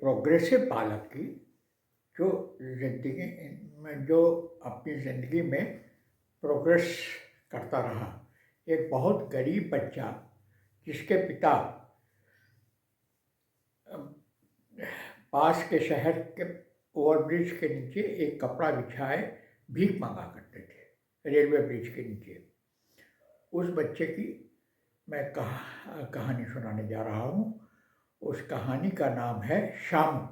Progressive बालक की जो ज़िंदगी में जो अपनी ज़िंदगी में प्रोग्रेस करता रहा। एक बहुत गरीब बच्चा जिसके पिता पास के शहर के ओवरब्रिज के नीचे एक कपड़ा बिछाए भीख मांगा करते थे, रेलवे ब्रिज के नीचे। उस बच्चे की मैं कहानी सुनाने जा रहा हूँ। उस कहानी का नाम है शामू।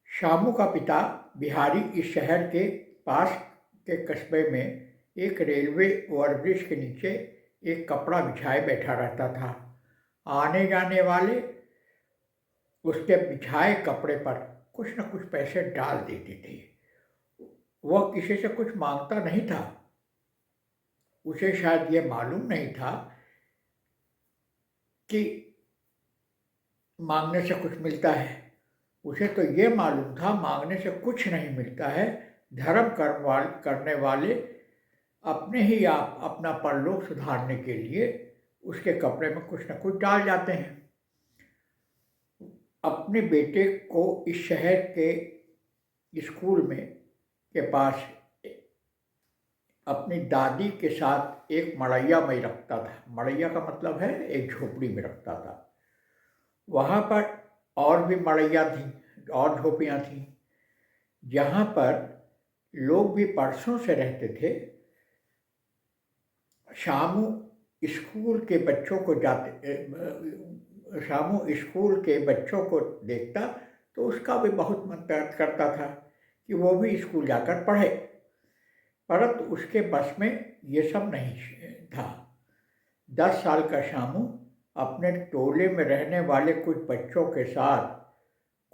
शामू का पिता बिहारी इस शहर के पास के कस्बे में एक रेलवे ओवरब्रिज के नीचे एक कपड़ा बिछाए बैठा रहता था। आने जाने वाले उसके बिछाए कपड़े पर कुछ न कुछ पैसे डाल देते थे। वह किसी से कुछ मांगता नहीं था। उसे शायद ये मालूम नहीं था कि मांगने से कुछ मिलता है। उसे तो ये मालूम था मांगने से कुछ नहीं मिलता है। धर्म करने वाले अपने ही आप अपना परलोक सुधारने के लिए उसके कपड़े में कुछ न कुछ डाल जाते हैं। अपने बेटे को इस शहर के स्कूल में के पास अपनी दादी के साथ एक मड़ैया में रखता था। मड़ैया का मतलब है एक झोपड़ी में रखता था। वहाँ पर और भी मड़ैया थी और झोपड़ियाँ थीं जहाँ पर लोग भी बरसों से रहते थे। शामू स्कूल के बच्चों को देखता तो उसका भी बहुत मन करता था कि वो भी स्कूल जाकर पढ़े, परंतु उसके बस में ये सब नहीं था। 10 साल का शामू अपने टोले में रहने वाले कुछ बच्चों के साथ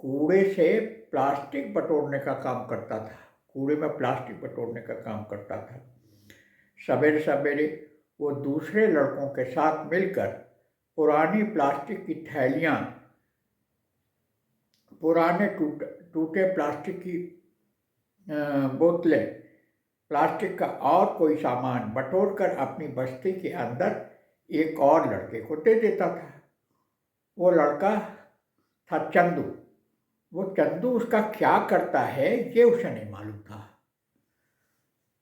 कूड़े से प्लास्टिक बटोरने का काम करता था। कूड़े में प्लास्टिक बटोरने का काम करता था। सवेरे सवेरे वो दूसरे लड़कों के साथ मिलकर पुरानी प्लास्टिक की थैलियाँ, पुराने टूटे प्लास्टिक की बोतलें, प्लास्टिक का और कोई सामान बटोरकर अपनी बस्ती के अंदर एक और लड़के को दे देता था। वो लड़का था चंदू। वो चंदू उसका क्या करता है ये उसे नहीं मालूम था,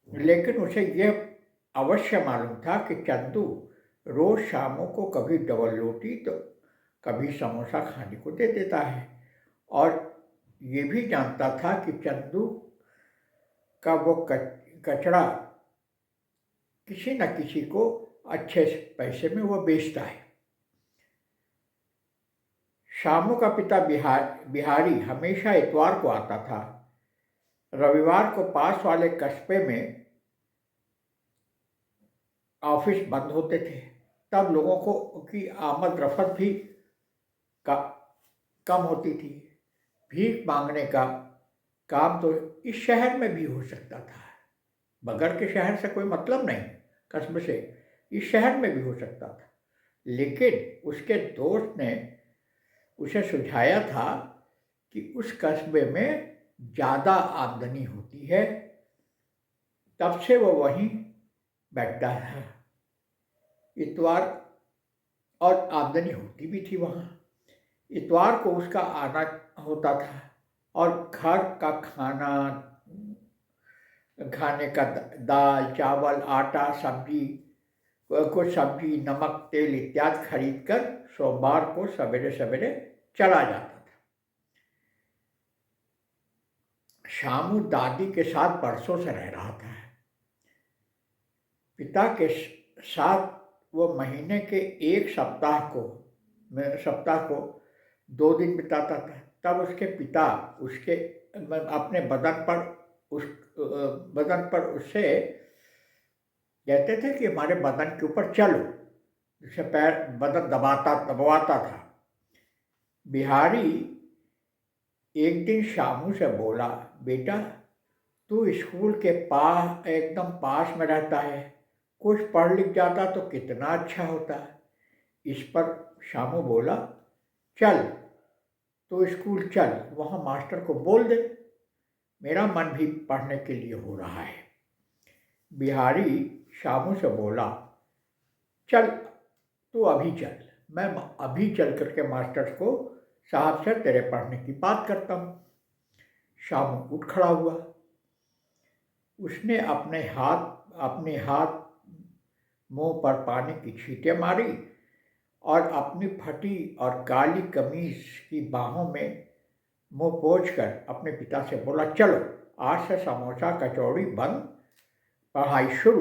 लेकिन उसे यह अवश्य मालूम था कि चंदू रोज शामों को कभी डबल रोटी तो कभी समोसा खाने को दे देता है। और ये भी जानता था कि चंदू का वो कचरा किसी न किसी को अच्छे पैसे में वो बेचता है। शामू का पिता बिहारी हमेशा इतवार को आता था। रविवार को पास वाले कस्बे में ऑफिस बंद होते थे, तब लोगों को की आमद रफत भी कम होती थी। भीख मांगने का काम तो इस शहर में भी हो सकता था। बगल के शहर से कोई मतलब नहीं, कस्बे से, इस शहर में भी हो सकता था। लेकिन उसके दोस्त ने उसे सुझाया था कि उस कस्बे में ज़्यादा आमदनी होती है, तब से वो वहीं बैठता है। इतवार और आमदनी होती भी थी वहाँ। इतवार को उसका आना होता था और घर का खाने का दाल चावल आटा सब्जी, कुछ सब्जी नमक तेल इत्यादि खरीद कर सोमवार को सवेरे सवेरे चला जाता था। शामू दादी के साथ बरसों से रह रहा था। पिता के साथ वो महीने के एक सप्ताह को 2 दिन बिताता था। तब उसके पिता अपने बदन पर उससे कहते थे कि हमारे बदन के ऊपर चलो, जिससे पैर बदन दबाता था। बिहारी एक दिन शामू से बोला, बेटा तू स्कूल के एकदम पास में रहता है, कुछ पढ़ लिख जाता तो कितना अच्छा होता। इस पर शामू बोला, चल तो स्कूल चल, वहाँ मास्टर को बोल दे, मेरा मन भी पढ़ने के लिए हो रहा है। बिहारी शामू से बोला, चल तू अभी चल, मैं अभी चल करके मास्टर को साहब से तेरे पढ़ने की बात करता हूँ। शामू उठ खड़ा हुआ। उसने अपने हाथ मुंह पर पानी की छींटे मारी और अपनी फटी और काली कमीज की बाहों में मुंह पोंछकर अपने पिता से बोला, चलो आज से समोसा कचौड़ी बंद, पढ़ाई शुरू।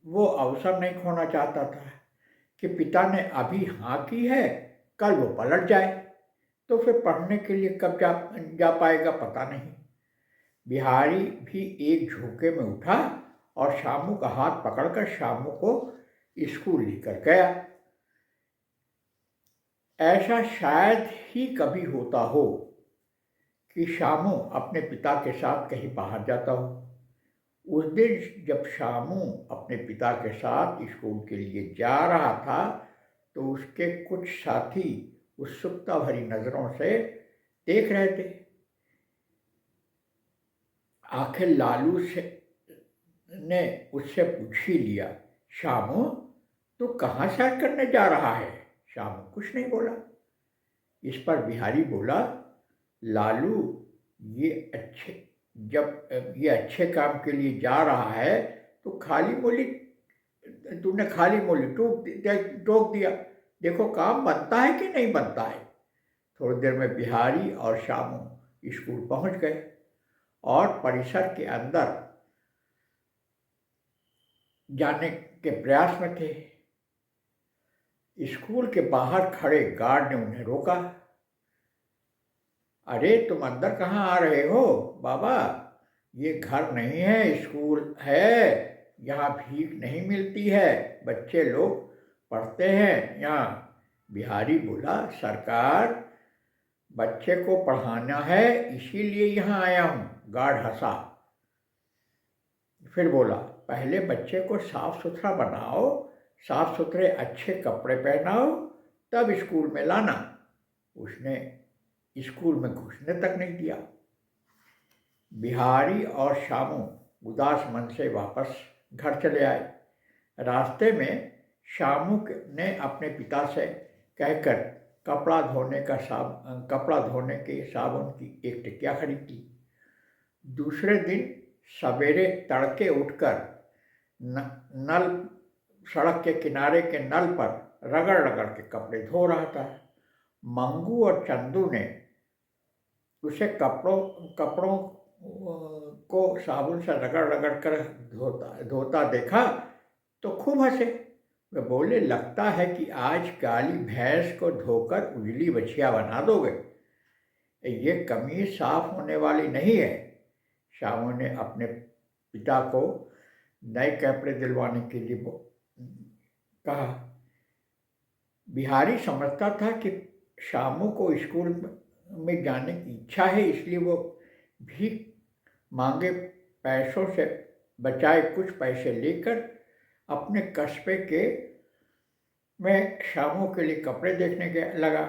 वो अवसर नहीं खोना चाहता था कि पिता ने अभी हाँ की है, कल वो पलट जाए तो फिर पढ़ने के लिए कब जा पाएगा पता नहीं। बिहारी भी एक झोंके में उठा और शामू का हाथ पकड़कर शामू को स्कूल लेकर गया। ऐसा शायद ही कभी होता हो कि शामू अपने पिता के साथ कहीं बाहर जाता हो। उस दिन जब शामू अपने पिता के साथ स्कूल के लिए जा रहा था तो उसके कुछ साथी उत्सुकता भरी नजरों से देख रहे थे। आखिर लालू ने उससे पूछ ही लिया, शामू तू कहाँ सैर करने जा रहा है? शामू कुछ नहीं बोला। इस पर बिहारी बोला, लालू जब ये अच्छे काम के लिए जा रहा है तो तूने खाली मोली टोक दिया। देखो काम बनता है कि नहीं बनता है। थोड़ी देर में बिहारी और शामू स्कूल पहुंच गए और परिसर के अंदर जाने के प्रयास में थे। स्कूल के बाहर खड़े गार्ड ने उन्हें रोका। अरे तुम अंदर कहाँ आ रहे हो बाबा? ये घर नहीं है, स्कूल है। यहाँ भीख नहीं मिलती है, बच्चे लोग पढ़ते हैं यहाँ। बिहारी बोला, सरकार बच्चे को पढ़ाना है इसीलिए यहाँ आया हूँ। गार्ड हंसा। फिर बोला, पहले बच्चे को साफ सुथरा बनाओ, साफ सुथरे अच्छे कपड़े पहनाओ, तब स्कूल में लाना। उसने स्कूल में घुसने तक नहीं दिया। बिहारी और शामू उदास मन से वापस घर चले आए। रास्ते में शामू ने अपने पिता से कहकर कपड़ा धोने के साबुन की एक टिकिया खरीदी। दूसरे दिन सवेरे तड़के उठकर नल सड़क के किनारे के नल पर रगड़ रगड़ के कपड़े धो रहा था। मंगू और चंदू ने उसे कपड़ों को साबुन से रगड़ रगड़ कर धोता देखा तो खूब हंसे। वे बोले, लगता है कि आज काली भैंस को धोकर उजली बछिया बना दोगे। ये कमीज साफ होने वाली नहीं है। शामू ने अपने पिता को नए कपड़े दिलवाने के लिए कहा। बिहारी समझता था कि शामू को स्कूल में जाने की इच्छा है, इसलिए वो भीख मांगे पैसों से बचाए कुछ पैसे लेकर अपने कस्बे में शामू के लिए कपड़े देखने लगा।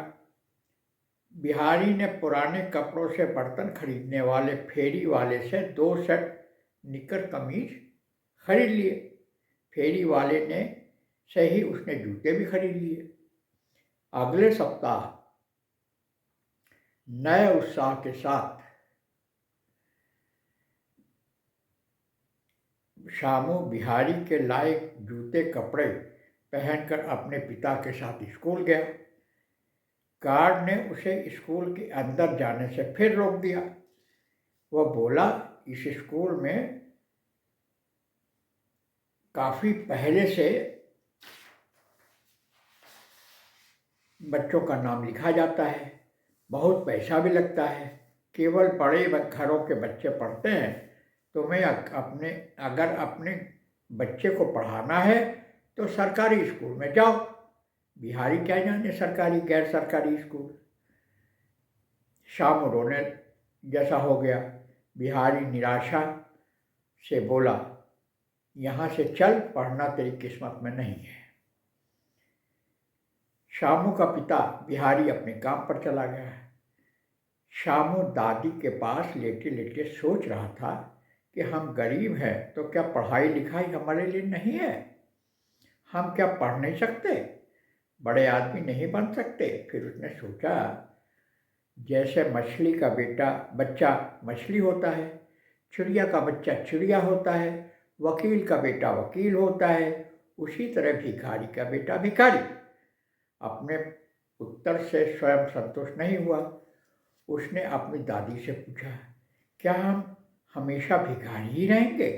बिहारी ने पुराने कपड़ों से बर्तन खरीदने वाले फेरी वाले से 2 सेट निकर कमीज खरीद लिए। फेरी वाले ने से ही उसने जूते भी खरीद लिए। अगले सप्ताह नए उत्साह के साथ शामू बिहारी के लाए जूते कपड़े पहनकर अपने पिता के साथ स्कूल गया। गार्ड ने उसे स्कूल के अंदर जाने से फिर रोक दिया। वह बोला, इस स्कूल में काफी पहले से बच्चों का नाम लिखा जाता है, बहुत पैसा भी लगता है। केवल बड़े घरों के बच्चे पढ़ते हैं। तुम्हें अगर अपने बच्चे को पढ़ाना है तो सरकारी स्कूल में जाओ। बिहारी क्या जाने सरकारी गैर सरकारी स्कूल। शामू रोने जैसा हो गया। बिहारी निराशा से बोला, यहाँ से चल, पढ़ना तेरी किस्मत में नहीं है। शामू का पिता बिहारी अपने काम पर चला गया। शामू दादी के पास लेटे लेटे सोच रहा था कि हम गरीब हैं तो क्या पढ़ाई लिखाई हमारे लिए नहीं है? हम क्या पढ़ नहीं सकते? बड़े आदमी नहीं बन सकते। फिर उसने सोचा, जैसे मछली का बच्चा मछली होता है, चिड़िया का बच्चा चिड़िया होता है, वकील का बेटा वकील होता है, उसी तरह भिखारी का बेटा भिखारी। अपने उत्तर से स्वयं संतुष्ट नहीं हुआ। उसने अपनी दादी से पूछा, क्या हम हमेशा भिखारी ही रहेंगे?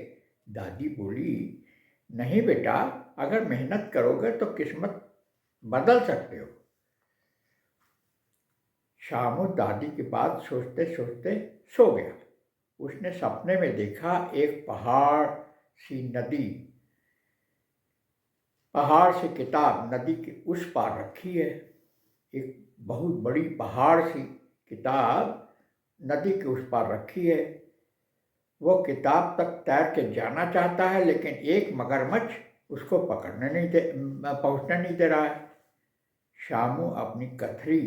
दादी बोली, नहीं बेटा, अगर मेहनत करोगे तो किस्मत बदल सकते हो। शामू दादी की बात सोचते सोचते सो गया। उसने सपने में देखा एक पहाड़ से किताब नदी के उस पार रखी है। एक बहुत बड़ी पहाड़ सी किताब नदी के उस पार रखी है। वो किताब तक तैर के जाना चाहता है, लेकिन एक मगरमच्छ उसको पहुंचने नहीं दे रहा है। शामू अपनी कथरी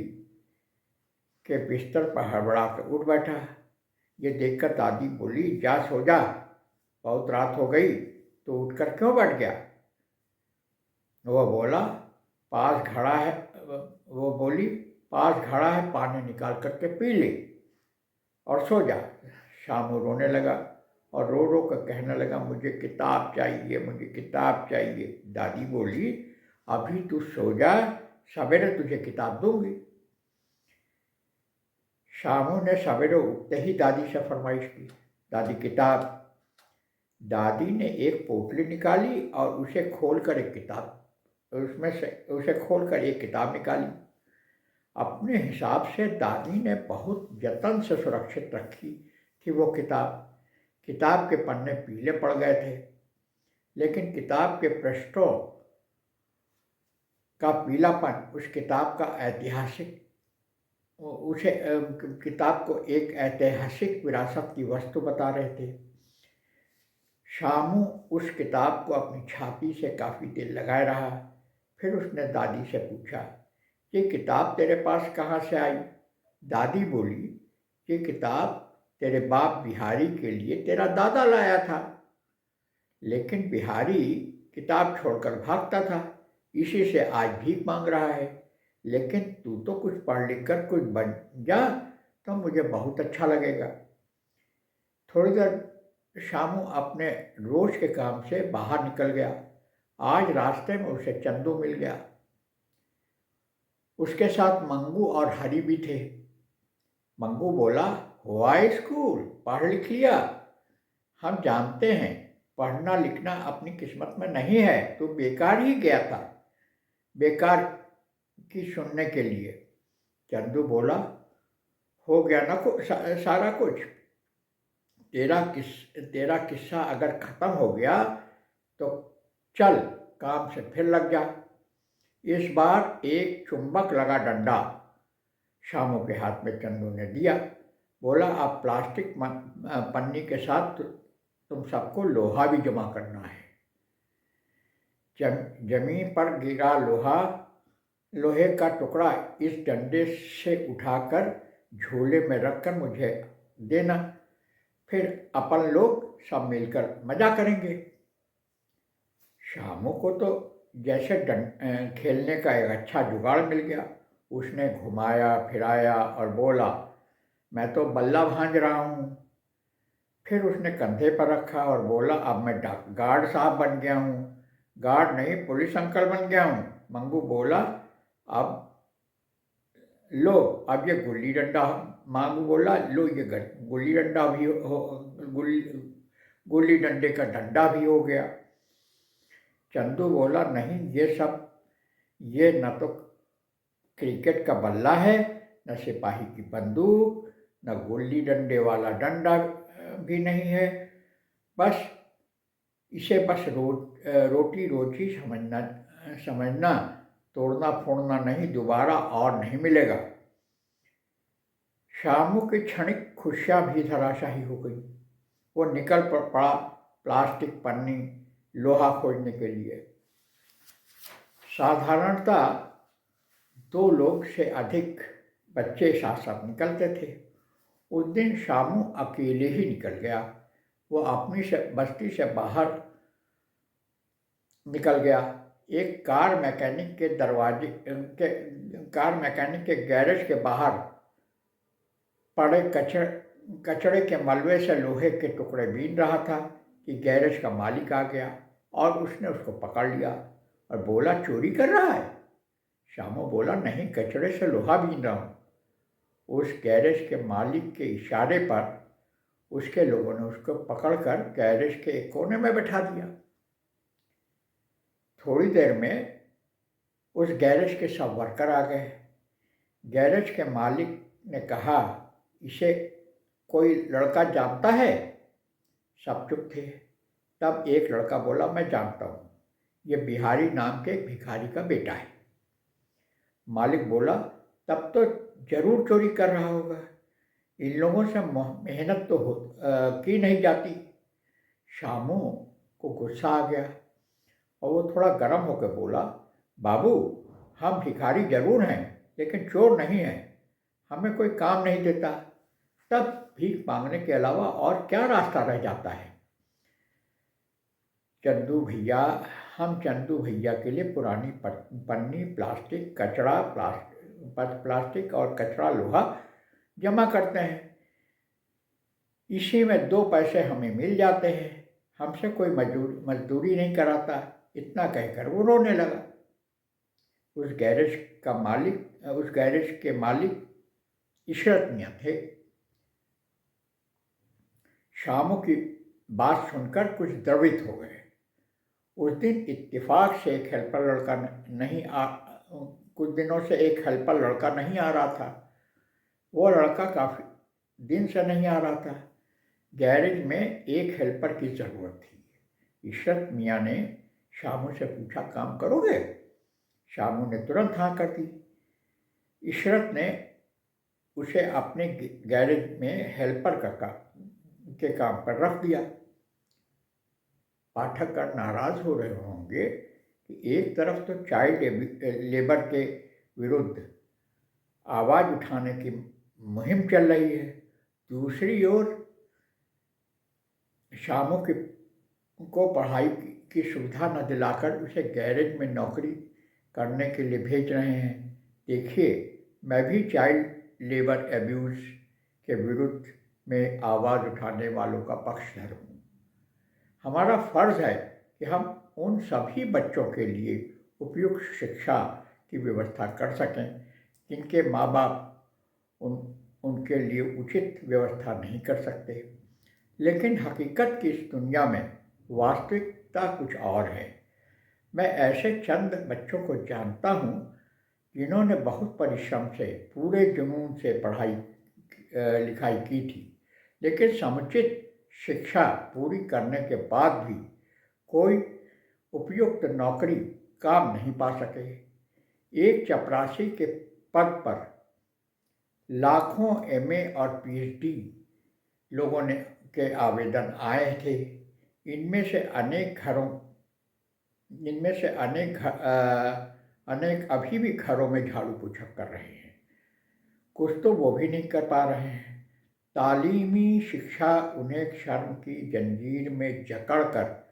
के बिस्तर पर हड़बड़ा कर उठ बैठा। ये देखकर दादी बोली, जा सो जा, बहुत रात हो गई, तो उठकर क्यों बैठ गया? वो बोला, पास घड़ा है वो बोली, पास घड़ा है, पानी निकाल करके पी ले और सो जा। शामू रोने लगा और रो रो कर कहने लगा, मुझे किताब चाहिए, मुझे किताब चाहिए। दादी बोली, अभी तू सो जा, सवेरे तुझे किताब दूंगी। शामू ने सवेरे उठते ही दादी से फरमाइश की, दादी किताब। दादी ने एक पोटली निकाली और उसे खोलकर एक किताब निकाली। अपने हिसाब से दादी ने बहुत जतन से सुरक्षित रखी थी वो किताब। किताब के पन्ने पीले पड़ गए थे, लेकिन किताब के पृष्ठों का पीलापन उस किताब को एक ऐतिहासिक विरासत की वस्तु बता रहे थे। शामू उस किताब को अपनी छाती से काफ़ी देर लगाए रहा। फिर उसने दादी से पूछा, ये किताब तेरे पास कहाँ से आई? दादी बोली, ये किताब तेरे बाप बिहारी के लिए तेरा दादा लाया था, लेकिन बिहारी किताब छोड़कर भागता था, इसी से आज भीख मांग रहा है। लेकिन तू तो कुछ पढ़ लिख कर कुछ बन जा तो मुझे बहुत अच्छा लगेगा। थोड़ी देर शामू अपने रोज के काम से बाहर निकल गया। आज रास्ते में उसे चंदू मिल गया। उसके साथ मंगू और हरी भी थे। मंगू बोला, हुआ स्कूल, पढ़ लिख लिया? हम जानते हैं पढ़ना लिखना अपनी किस्मत में नहीं है, तू बेकार ही गया था, बेकार की सुनने के लिए। चंदू बोला, हो गया ना सारा कुछ। तेरा किस्सा अगर खत्म हो गया तो चल काम से फिर लग जा। इस बार एक चुंबक लगा डंडा शामू के हाथ में चंदू ने दिया। बोला, अब प्लास्टिक पन्नी के साथ तुम सबको लोहा भी जमा करना है। जमीन पर गिरा लोहे का टुकड़ा इस डंडे से उठाकर झोले में रखकर मुझे देना, फिर अपन लोग सब मिलकर मजा करेंगे। शामू को तो जैसे खेलने का एक अच्छा जुगाड़ मिल गया। उसने घुमाया फिराया और बोला, मैं तो बल्ला भांज रहा हूँ। फिर उसने कंधे पर रखा और बोला, अब मैं गार्ड साहब बन गया हूँ। गार्ड नहीं, पुलिस अंकल बन गया हूँ। मंगू बोला, अब लो, अब ये गुल्ली डंडा। मांगू बोला, लो ये गुल्ली डंडा भी हो, गुल्ली डंडे का डंडा भी हो गया। चंदू बोला, नहीं, ये न तो क्रिकेट का बल्ला है, न सिपाही की बंदूक, न गुल्ली डंडे वाला डंडा भी नहीं है। इसे बस रोटी रोटी समझना, तोड़ना फोड़ना नहीं, दोबारा और नहीं मिलेगा। शामू की क्षणिक खुशियाँ भी धराशाही हो गई। वो निकल पड़ा प्लास्टिक पन्नी लोहा खोजने के लिए। साधारणतः 2 लोग से अधिक बच्चे साथ साथ निकलते थे। उस दिन शामू अकेले ही निकल गया। वो अपनी बस्ती से बाहर निकल गया। एक कार मैकेनिक के गैरेज के बाहर पड़े कचड़े के मलबे से लोहे के टुकड़े बीन रहा था कि गैरेज का मालिक आ गया और उसने उसको पकड़ लिया और बोला, चोरी कर रहा है? श्यामू बोला, नहीं, कचड़े से लोहा बीन रहा हूँ। उस गैरेज के मालिक के इशारे पर उसके लोगों ने उसको पकड़कर गैरेज के एक कोने में बैठा दिया। थोड़ी देर में उस गैरेज के सब वर्कर आ गए। गैरेज के मालिक ने कहा, इसे कोई लड़का जानता है? सब चुप थे। तब एक लड़का बोला, मैं जानता हूँ, ये बिहारी नाम के एक भिखारी का बेटा है। मालिक बोला, तब तो जरूर चोरी कर रहा होगा, इन लोगों से मेहनत तो की नहीं जाती। श्यामू को गुस्सा आ गया और वो थोड़ा गर्म होकर बोला, बाबू, हम भिखारी जरूर हैं लेकिन चोर नहीं हैं, हमें कोई काम नहीं देता, तब भीख मांगने के अलावा और क्या रास्ता रह जाता है? चंदू भैया, हम चंदू भैया के लिए पुरानी पन्नी, प्लास्टिक और कचरा लोहा जमा करते हैं, इसी में 2 पैसे हमें मिल जाते हैं, हमसे कोई मजदूरी नहीं कराता। इतना कहकर वो रोने लगा। उस गैरेज के मालिक इशरत मियां थे। श्यामू की बात सुनकर कुछ द्रवित हो गए। उस दिन इत्तेफाक से कुछ दिनों से एक हेल्पर लड़का नहीं आ रहा था। वो लड़का काफ़ी दिन से नहीं आ रहा था। गैरेज में एक हेल्पर की ज़रूरत थी। इशरत मियां ने श्यामू से पूछा, काम करोगे? श्यामू ने तुरंत हाँ कर दी। इशरत ने उसे अपने गैरेज में हेल्पर के काम पर रख दिया। पाठकगण नाराज हो रहे होंगे कि एक तरफ तो चाइल्ड लेबर के विरुद्ध आवाज़ उठाने की मुहिम चल रही है, दूसरी ओर श्यामू को पढ़ाई की सुविधा न दिलाकर उसे गैरेज में नौकरी करने के लिए भेज रहे हैं। देखिए, मैं भी चाइल्ड लेबर एब्यूज़ के विरुद्ध में आवाज़ उठाने वालों का पक्षधर हूँ। हमारा फ़र्ज़ है कि हम उन सभी बच्चों के लिए उपयुक्त शिक्षा की व्यवस्था कर सकें जिनके माँ बाप उनके लिए उचित व्यवस्था नहीं कर सकते। लेकिन हकीकत की इस दुनिया में वास्तविकता कुछ और है। मैं ऐसे चंद बच्चों को जानता हूँ जिन्होंने बहुत परिश्रम से, पूरे जुनून से पढ़ाई लिखाई की थी, लेकिन समुचित शिक्षा पूरी करने के बाद भी कोई उपयुक्त नौकरी काम नहीं पा सके। एक चपरासी के पद पर लाखों एमए और पीएचडी लोगों के आवेदन आए थे। इनमें से अनेक अभी भी घरों में झाड़ू पोछा कर रहे हैं, कुछ तो वो भी नहीं कर पा रहे हैं। तालीमी शिक्षा उन्हें शर्म की जंजीर में जकड़कर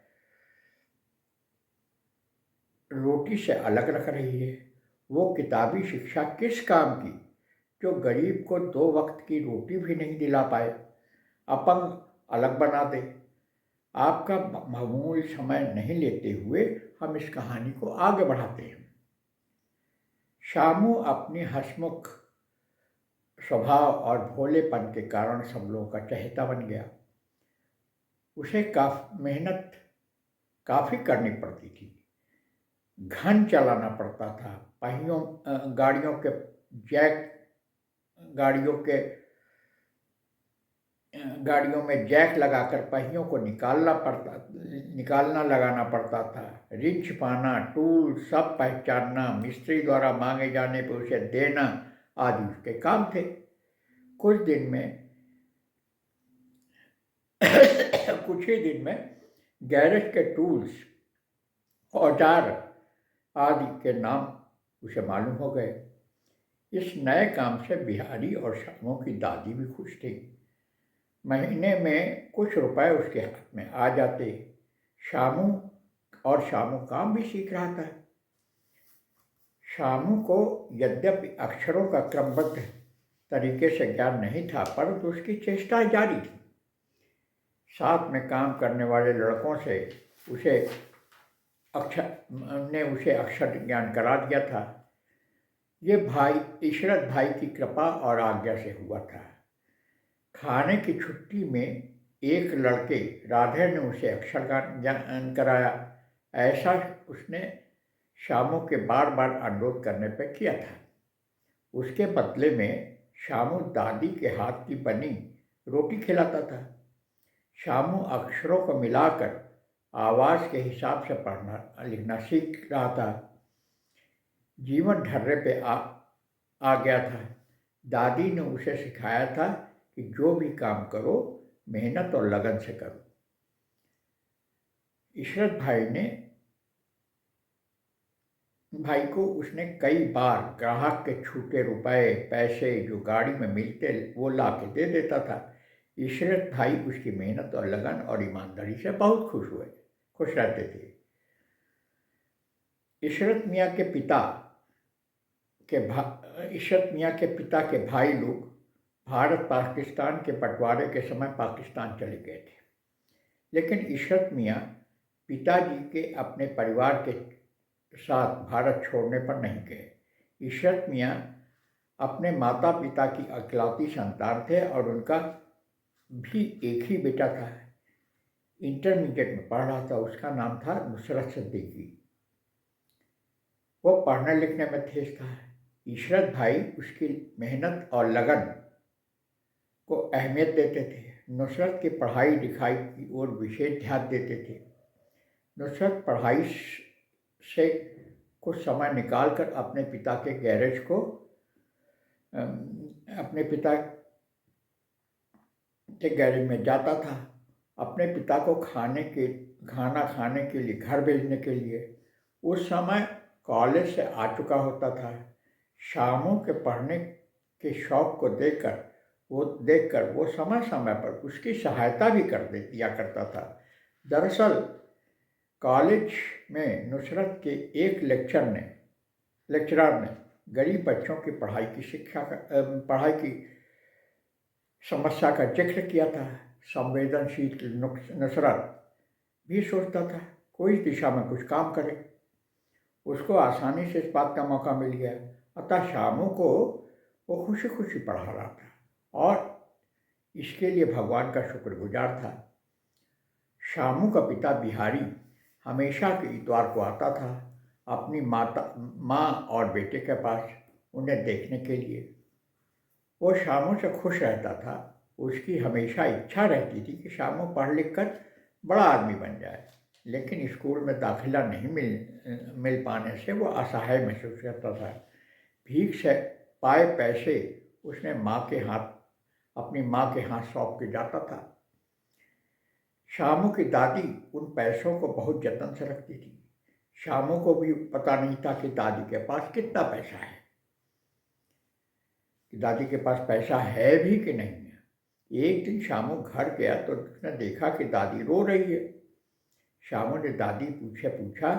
रोटी से अलग रख रही है। वो किताबी शिक्षा किस काम की जो गरीब को 2 वक्त की रोटी भी नहीं दिला पाए, अपंग अलग बना दे। आपका बहुमूल्य समय नहीं लेते हुए हम इस कहानी को आगे बढ़ाते हैं। श्यामू अपनी हंसमुख स्वभाव और भोलेपन के कारण सब लोगों का चहेता बन गया। उसे मेहनत काफ़ी करनी पड़ती थी, घन चलाना पड़ता था, गाड़ियों में जैक लगाकर पहियों को निकालना लगाना पड़ता था, रिंच पाना, टूल सब पहचानना, मिस्त्री द्वारा मांगे जाने पर उसे देना आदि उसके काम थे। कुछ ही दिन में गैरेज के टूल्स, औजार आदि के नाम उसे मालूम हो गए। इस नए काम से बिहारी और श्यामू की दादी भी खुश थी। महीने में कुछ रुपए उसके हाथ में आ जाते। श्यामू काम भी सीख रहा था। शामू को यद्यपि अक्षरों का क्रमबद्ध तरीके से ज्ञान नहीं था, परंतु उसकी चेष्टाएं जारी थी। साथ में काम करने वाले लड़कों से उसे अक्षर ज्ञान करा दिया था। ये भाई इशरत भाई की कृपा और आज्ञा से हुआ था। खाने की छुट्टी में एक लड़के राधे ने उसे अक्षर ज्ञान कराया। ऐसा उसने शामू के बार बार अनुरोध करने पर किया था। उसके बदले में शामू दादी के हाथ की बनी रोटी खिलाता था। शामू अक्षरों को मिलाकर आवाज़ के हिसाब से पढ़ना लिखना सीख रहा था। जीवन ढर्रे पे आ गया था। दादी ने उसे सिखाया था कि जो भी काम करो मेहनत और लगन से करो। इशरत भाई को उसने कई बार ग्राहक के छूटे रुपए पैसे जो गाड़ी में मिलते वो ला के दे देता था। इशरत भाई उसकी मेहनत और लगन और ईमानदारी से बहुत खुश रहते थे। इशरत मियाँ के पिता के भाई लोग भारत पाकिस्तान के बंटवारे के समय पाकिस्तान चले गए थे, लेकिन इशरत मियाँ पिताजी के अपने परिवार के साथ भारत छोड़ने पर नहीं गए। इशरत मियाँ अपने माता पिता की इकलौती संतान थे और उनका भी एक ही बेटा था। इंटरमीडिएट में पढ़ रहा था। उसका नाम था नुसरत सिद्दीकी। वो पढ़ने लिखने में तेज था। इशरत भाई उसकी मेहनत और लगन को अहमियत देते थे। नुसरत की पढ़ाई लिखाई की ओर विशेष ध्यान देते थे। नुसरत पढ़ाई से कुछ समय निकालकर अपने पिता के गैरेज में जाता था। अपने पिता को खाना खाने के लिए घर भेजने के लिए। उस समय कॉलेज से आ चुका होता था। शामू के पढ़ने के शौक को देखकर वो समय समय पर उसकी सहायता भी कर दिया करता था। दरअसल कॉलेज में नुसरत के एक लेक्चरर ने गरीब बच्चों की पढ़ाई की समस्या का जिक्र किया था। संवेदनशील नुसरत भी सोचता था कोई दिशा में कुछ काम करे। उसको आसानी से इस बात का मौका मिल गया। अतः शामू को वो खुशी खुशी पढ़ा रहा था और इसके लिए भगवान का शुक्रगुजार था। शामू का पिता बिहारी हमेशा के इतवार को आता था अपनी माँ और बेटे के पास उन्हें देखने के लिए। वो शामू से खुश रहता था। उसकी हमेशा इच्छा रहती थी कि शामू पढ़ लिख कर बड़ा आदमी बन जाए, लेकिन स्कूल में दाखिला नहीं मिल पाने से वो असहाय महसूस करता था। भीख से पाए पैसे उसने अपनी माँ के हाथ सौंप के जाता था। शामू की दादी उन पैसों को बहुत जतन से रखती थी। शामू को भी पता नहीं था कि दादी के पास कितना पैसा है, कि दादी के पास पैसा है भी कि नहीं है। एक दिन शामू घर गया तो उसने देखा कि दादी रो रही है। शामू ने दादी पूछा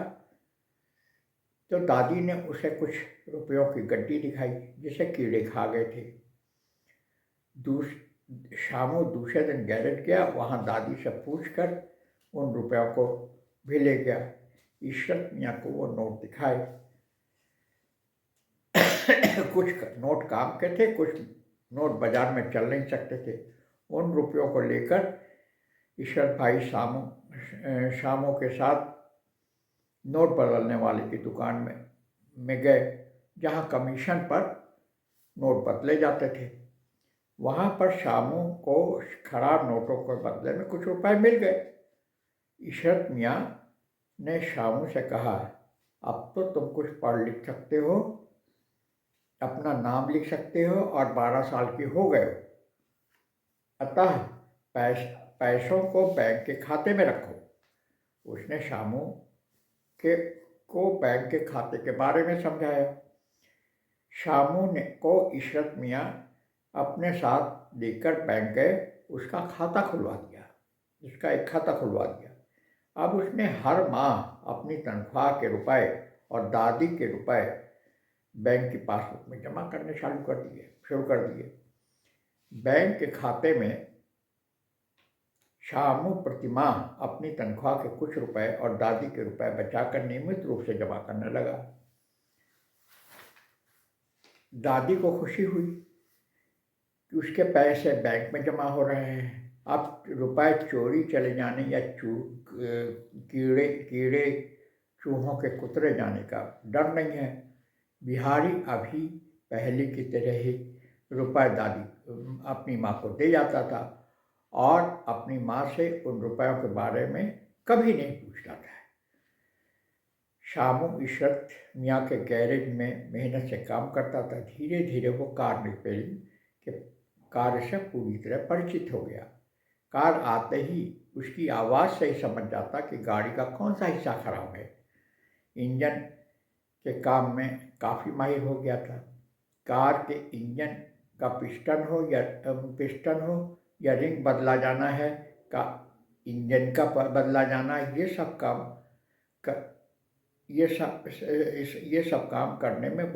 तो दादी ने उसे कुछ रुपयों की गड्डी दिखाई जिसे कीड़े खा गए थे। शामू दूसरे दिन गैरेज गया। वहाँ दादी से पूछकर उन रुपयों को भी ले गया। इशरत मियाँ को वो नोट दिखाए। कुछ नोट काम के थे, कुछ नोट बाजार में चल नहीं सकते थे। उन रुपयों को लेकर इशरत भाई शामू के साथ नोट बदलने वाले की दुकान में गए, जहाँ कमीशन पर नोट बदले जाते थे। वहाँ पर शामू को खराब नोटों के बदले में कुछ रुपए मिल गए। इशरत मियाँ ने शामू से कहा, अब तो तुम कुछ पढ़ लिख सकते हो, अपना नाम लिख सकते हो और 12 साल के हो गए हो, अतः पैसों को बैंक के खाते में रखो। उसने शामू को बैंक के खाते के बारे में समझाया। शामू को इशरत मियाँ अपने साथ लेकर बैंक गए। उसका एक खाता खुलवा दिया। अब उसने हर माह अपनी तनख्वाह के रुपए और दादी के रुपए बैंक की पासबुक में जमा करने शुरू कर दिए। बैंक के खाते में शामू प्रतिमाह अपनी तनख्वाह के कुछ रुपए और दादी के रुपए बचाकर नियमित रूप से जमा करने लगा। दादी को खुशी हुई कि उसके पैसे बैंक में जमा हो रहे हैं। अब रुपए चोरी चले जाने या कीड़े चूहों के कुतरे जाने का डर नहीं है। बिहारी अभी पहले की तरह ही रुपए दादी अपनी माँ को दे जाता था और अपनी माँ से उन रुपयों के बारे में कभी नहीं पूछता था। शामू इशरत मियाँ के गैरेज में मेहनत से काम करता था। धीरे धीरे वो कार रिपेयरिंग के कार्य से पूरी तरह परिचित हो गया। कार आते ही उसकी आवाज़ से ही समझ जाता कि गाड़ी का कौन सा हिस्सा खराब है। इंजन के काम में काफ़ी माहिर हो गया था। कार के इंजन का पिस्टन हो या रिंग बदला जाना है, का इंजन का बदला जाना, ये सब काम करने में वो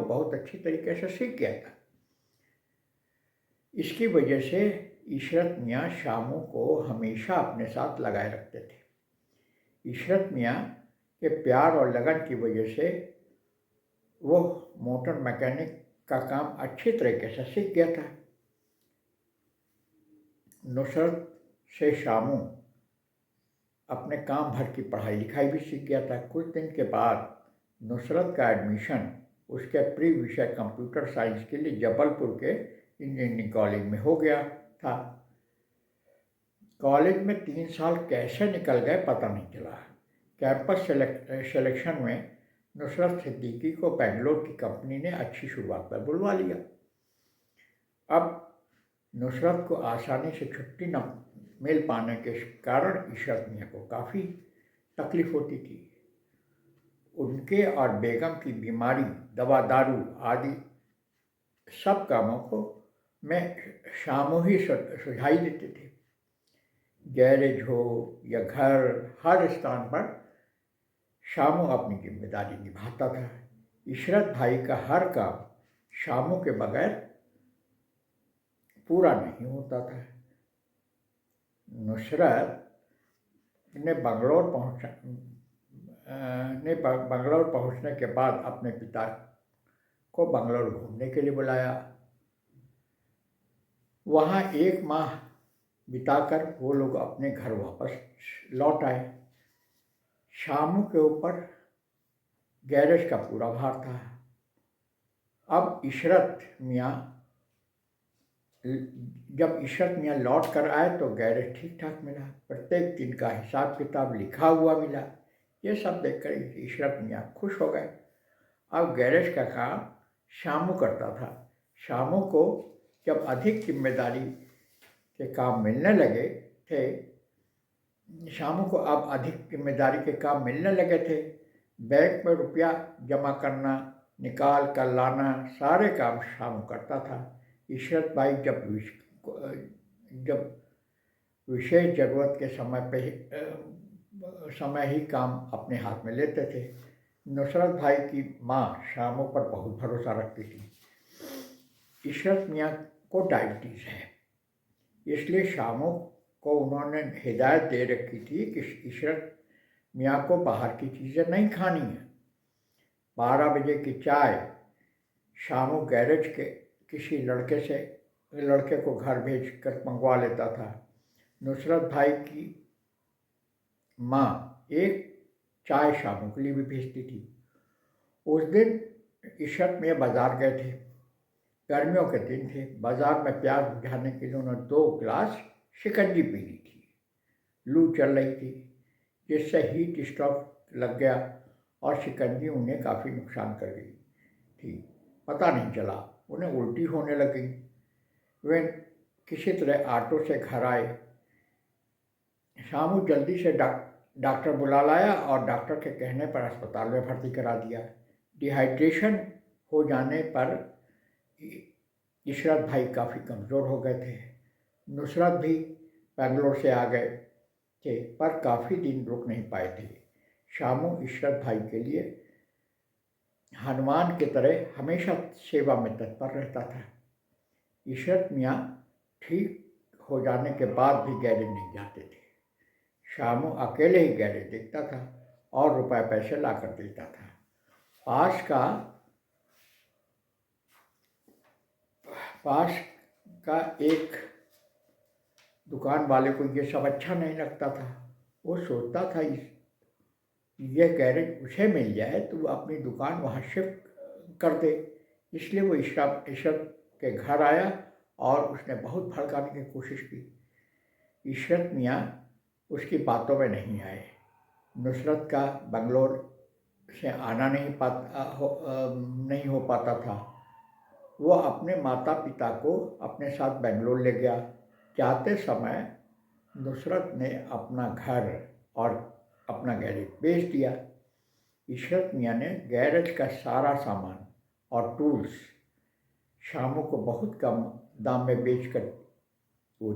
बहुत अच्छी तरीके से सीख गया था। इसकी वजह से इशरत मियाँ शामू को हमेशा अपने साथ लगाए रखते थे। इशरत मियाँ के प्यार और लगन की वजह से वो मोटर मैकेनिक का काम अच्छी तरीके से सीख गया था। नुसरत से शामू अपने काम भर की पढ़ाई लिखाई भी सीख गया था। कुछ दिन के बाद नुसरत का एडमिशन उसके प्री विषय कंप्यूटर साइंस के लिए जबलपुर के इंजीनियरिंग कॉलेज में हो गया था। कॉलेज में 3 साल कैसे निकल गए पता नहीं चला। कैंपस सिलेक्शन में नुसरत सिद्दीकी को बेंगलोर की कंपनी ने अच्छी शुरुआत पर बुलवा लिया। अब नुसरत को आसानी से छुट्टी न मिल पाने के कारण इशरत मियाँ को काफ़ी तकलीफ होती थी। उनके और बेगम की बीमारी, दवा दारू आदि सब कामों को मैं शामू ही सुझाई देते थे। गैरेज हो या घर, हर स्थान पर शामू अपनी जिम्मेदारी निभाता था। इशरत भाई का हर काम शामू के बगैर पूरा नहीं होता था। नुसरत ने बंगलौर पहुंचने के बाद अपने पिता को बंगलौर घूमने के लिए बुलाया। वहाँ 1 माह बिताकर वो लोग अपने घर वापस लौट आए। शामू के ऊपर गैरेज का पूरा भार था। जब इशरत मियाँ लौट कर आए तो गैरेज ठीक ठाक मिला। प्रत्येक दिन का हिसाब किताब लिखा हुआ मिला। ये सब देखकर इशरत मियाँ खुश हो गए। अब गैरेज का काम शामू करता था। शामू को जब अधिक जिम्मेदारी के काम मिलने लगे थे, बैंक में रुपया जमा करना, निकाल कर लाना, सारे काम शामू करता था। इशरत भाई जब विशेष ज़रूरत के समय ही काम अपने हाथ में लेते थे। नुसरत भाई की माँ शामू पर बहुत भरोसा रखती थी। इशरत मियाँ को डायबिटीज़ है, इसलिए शामू को उन्होंने हिदायत दे रखी थी कि इशरत मियाँ को बाहर की चीज़ें नहीं खानी है। 12 बजे की चाय शामू गैरेज के किसी लड़के को घर भेज कर मंगवा लेता था। नुसरत भाई की माँ एक चाय शामू के लिए भी भेजती थी। उस दिन इशरत मियाँ बाज़ार गए थे। गर्मियों के दिन थे। बाज़ार में प्यास बुझाने के लिए उन्होंने 2 गिलास शिकंजी पी ली थी। लू चल रही थी, जिससे हीट स्ट्रोक लग गया और शिकंजी उन्हें काफ़ी नुकसान कर गई थी। पता नहीं चला, उन्हें उल्टी होने लगी। वे किसी तरह ऑटो से घर आए। शामू जल्दी से डॉक्टर बुला लाया और डॉक्टर के कहने पर अस्पताल में भर्ती करा दिया। डिहाइड्रेशन हो जाने पर इशरत भाई काफ़ी कमज़ोर हो गए थे। नुसरत भी बेंगलोर से आ गए थे, पर काफ़ी दिन रुक नहीं पाए थे। शामू इशरत भाई के लिए हनुमान की तरह हमेशा सेवा में तत्पर रहता था। इशरत मियाँ ठीक हो जाने के बाद भी गैरेज नहीं जाते थे। शामू अकेले ही गैरेज देखता था और रुपए पैसे ला कर देता था। पास का पास का एक दुकान वाले को ये सब अच्छा नहीं लगता था। वो सोचता था यह गैरेज उसे मिल जाए तो वो अपनी दुकान वहाँ शिफ्ट कर दे। इसलिए वो इशरत के घर आया और उसने बहुत भड़काने की कोशिश की। इशरत मियाँ उसकी बातों में नहीं आए। नुसरत का बंगलोर से आना नहीं हो पाता था। वो अपने माता पिता को अपने साथ बेंगलोर ले गया। जाते समय नुसरत ने अपना घर और अपना गैरेज बेच दिया। इशरत मियाँ ने गैरेज का सारा सामान और टूल्स शामू को बहुत कम दाम में बेचकर वो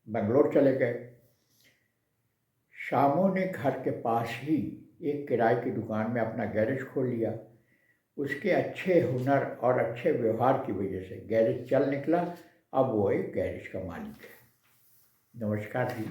बेंगलोर चले गए। शामू ने घर के पास ही एक किराए की दुकान में अपना गैरेज खोल लिया। उसके अच्छे हुनर और अच्छे व्यवहार की वजह से गैरेज चल निकला। अब वो एक गैरेज का मालिक है। नमस्कार जी।